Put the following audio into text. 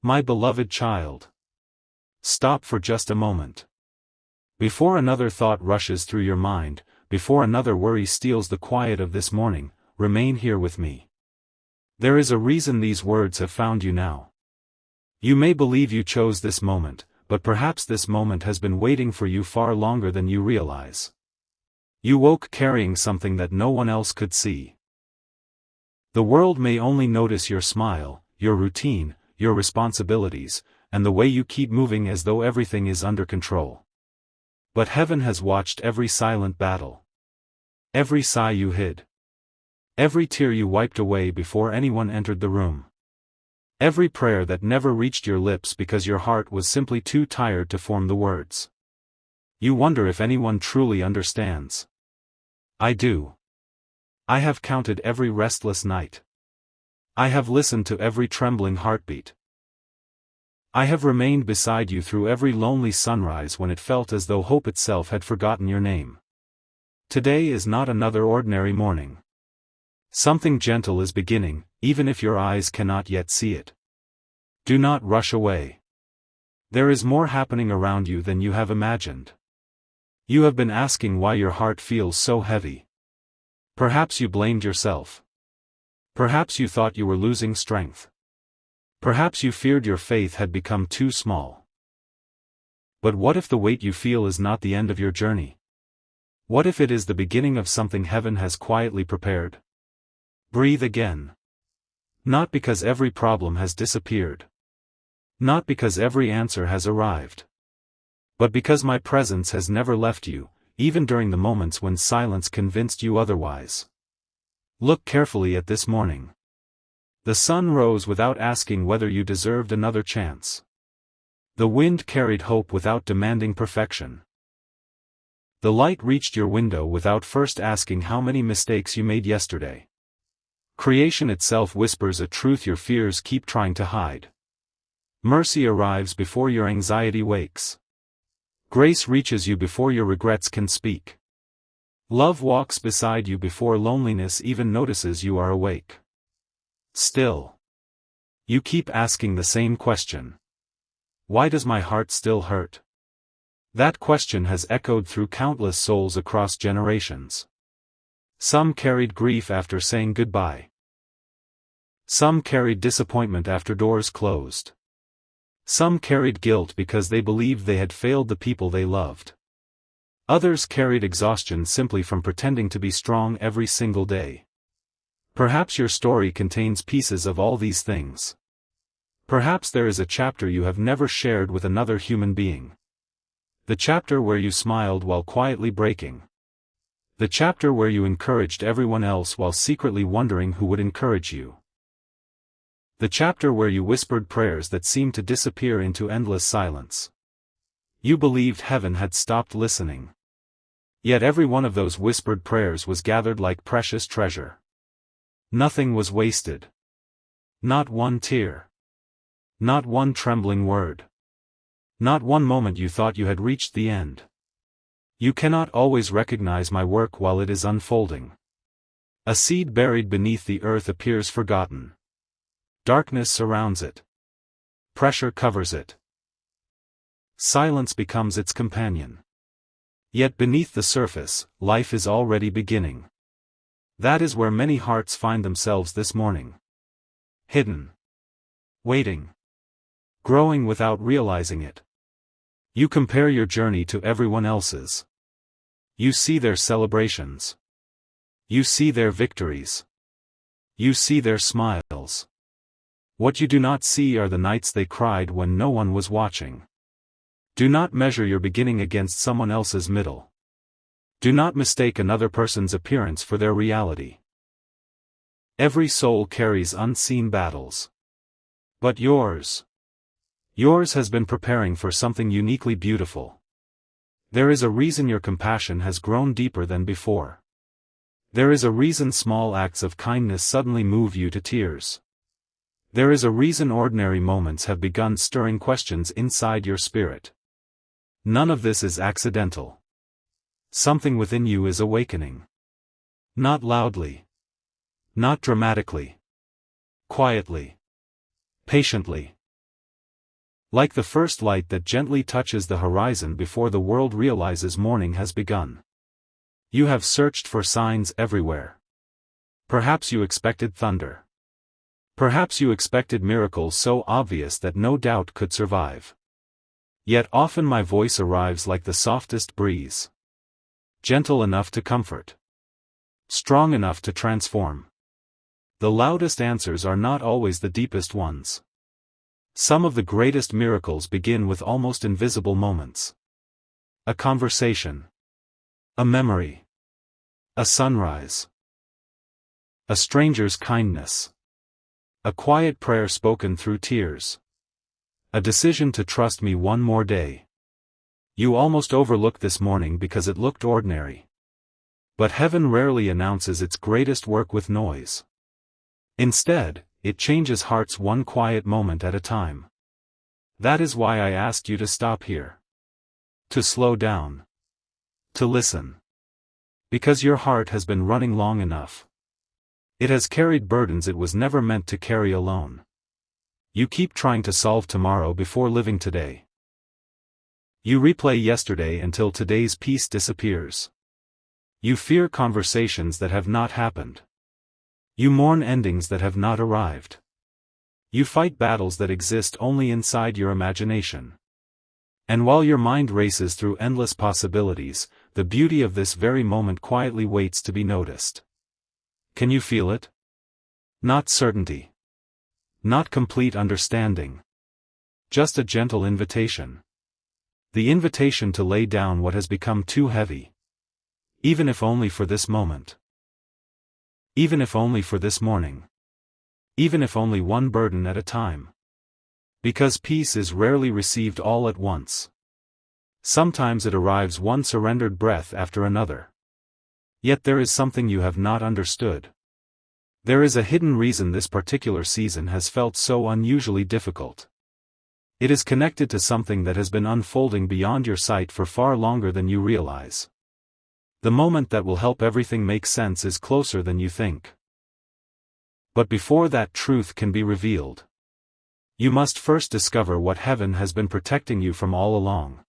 My beloved child. Stop for just a moment. Before another thought rushes through your mind, before another worry steals the quiet of this morning, remain here with me. There is a reason these words have found you now. You may believe you chose this moment, but perhaps this moment has been waiting for you far longer than you realize. You woke carrying something that no one else could see. The world may only notice your smile, your routine, your responsibilities, and the way you keep moving as though everything is under control. But heaven has watched every silent battle. Every sigh you hid. Every tear you wiped away before anyone entered the room. Every prayer that never reached your lips because your heart was simply too tired to form the words. You wonder if anyone truly understands. I do. I have counted every restless night. I have listened to every trembling heartbeat. I have remained beside you through every lonely sunrise when it felt as though hope itself had forgotten your name. Today is not another ordinary morning. Something gentle is beginning, even if your eyes cannot yet see it. Do not rush away. There is more happening around you than you have imagined. You have been asking why your heart feels so heavy. Perhaps you blamed yourself. Perhaps you thought you were losing strength. Perhaps you feared your faith had become too small. But what if the weight you feel is not the end of your journey? What if it is the beginning of something heaven has quietly prepared? Breathe again. Not because every problem has disappeared. Not because every answer has arrived. But because my presence has never left you, even during the moments when silence convinced you otherwise. Look carefully at this morning. The sun rose without asking whether you deserved another chance. The wind carried hope without demanding perfection. The light reached your window without first asking how many mistakes you made yesterday. Creation itself whispers a truth your fears keep trying to hide. Mercy arrives before your anxiety wakes. Grace reaches you before your regrets can speak. Love walks beside you before loneliness even notices you are awake. Still, you keep asking the same question. Why does my heart still hurt? That question has echoed through countless souls across generations. Some carried grief after saying goodbye. Some carried disappointment after doors closed. Some carried guilt because they believed they had failed the people they loved. Others carried exhaustion simply from pretending to be strong every single day. Perhaps your story contains pieces of all these things. Perhaps there is a chapter you have never shared with another human being. The chapter where you smiled while quietly breaking. The chapter where you encouraged everyone else while secretly wondering who would encourage you. The chapter where you whispered prayers that seemed to disappear into endless silence. You believed heaven had stopped listening. Yet every one of those whispered prayers was gathered like precious treasure. Nothing was wasted. Not one tear. Not one trembling word. Not one moment you thought you had reached the end. You cannot always recognize my work while it is unfolding. A seed buried beneath the earth appears forgotten. Darkness surrounds it. Pressure covers it. Silence becomes its companion. Yet beneath the surface, life is already beginning. That is where many hearts find themselves this morning. Hidden. Waiting. Growing without realizing it. You compare your journey to everyone else's. You see their celebrations. You see their victories. You see their smiles. What you do not see are the nights they cried when no one was watching. Do not measure your beginning against someone else's middle. Do not mistake another person's appearance for their reality. Every soul carries unseen battles. But yours has been preparing for something uniquely beautiful. There is a reason your compassion has grown deeper than before. There is a reason small acts of kindness suddenly move you to tears. There is a reason ordinary moments have begun stirring questions inside your spirit. None of this is accidental. Something within you is awakening. Not loudly. Not dramatically. Quietly. Patiently. Like the first light that gently touches the horizon before the world realizes morning has begun. You have searched for signs everywhere. Perhaps you expected thunder. Perhaps you expected miracles so obvious that no doubt could survive. Yet often my voice arrives like the softest breeze. Gentle enough to comfort. Strong enough to transform. The loudest answers are not always the deepest ones. Some of the greatest miracles begin with almost invisible moments. A conversation. A memory. A sunrise. A stranger's kindness. A quiet prayer spoken through tears. A decision to trust me one more day. You almost overlooked this morning because it looked ordinary. But heaven rarely announces its greatest work with noise. Instead, it changes hearts one quiet moment at a time. That is why I asked you to stop here. To slow down. To listen. Because your heart has been running long enough. It has carried burdens it was never meant to carry alone. You keep trying to solve tomorrow before living today. You replay yesterday until today's peace disappears. You fear conversations that have not happened. You mourn endings that have not arrived. You fight battles that exist only inside your imagination. And while your mind races through endless possibilities, the beauty of this very moment quietly waits to be noticed. Can you feel it? Not certainty. Not complete understanding. Just a gentle invitation. The invitation to lay down what has become too heavy. Even if only for this moment. Even if only for this morning. Even if only one burden at a time. Because peace is rarely received all at once. Sometimes it arrives one surrendered breath after another. Yet there is something you have not understood. There is a hidden reason this particular season has felt so unusually difficult. It is connected to something that has been unfolding beyond your sight for far longer than you realize. The moment that will help everything make sense is closer than you think. But before that truth can be revealed, you must first discover what heaven has been protecting you from all along.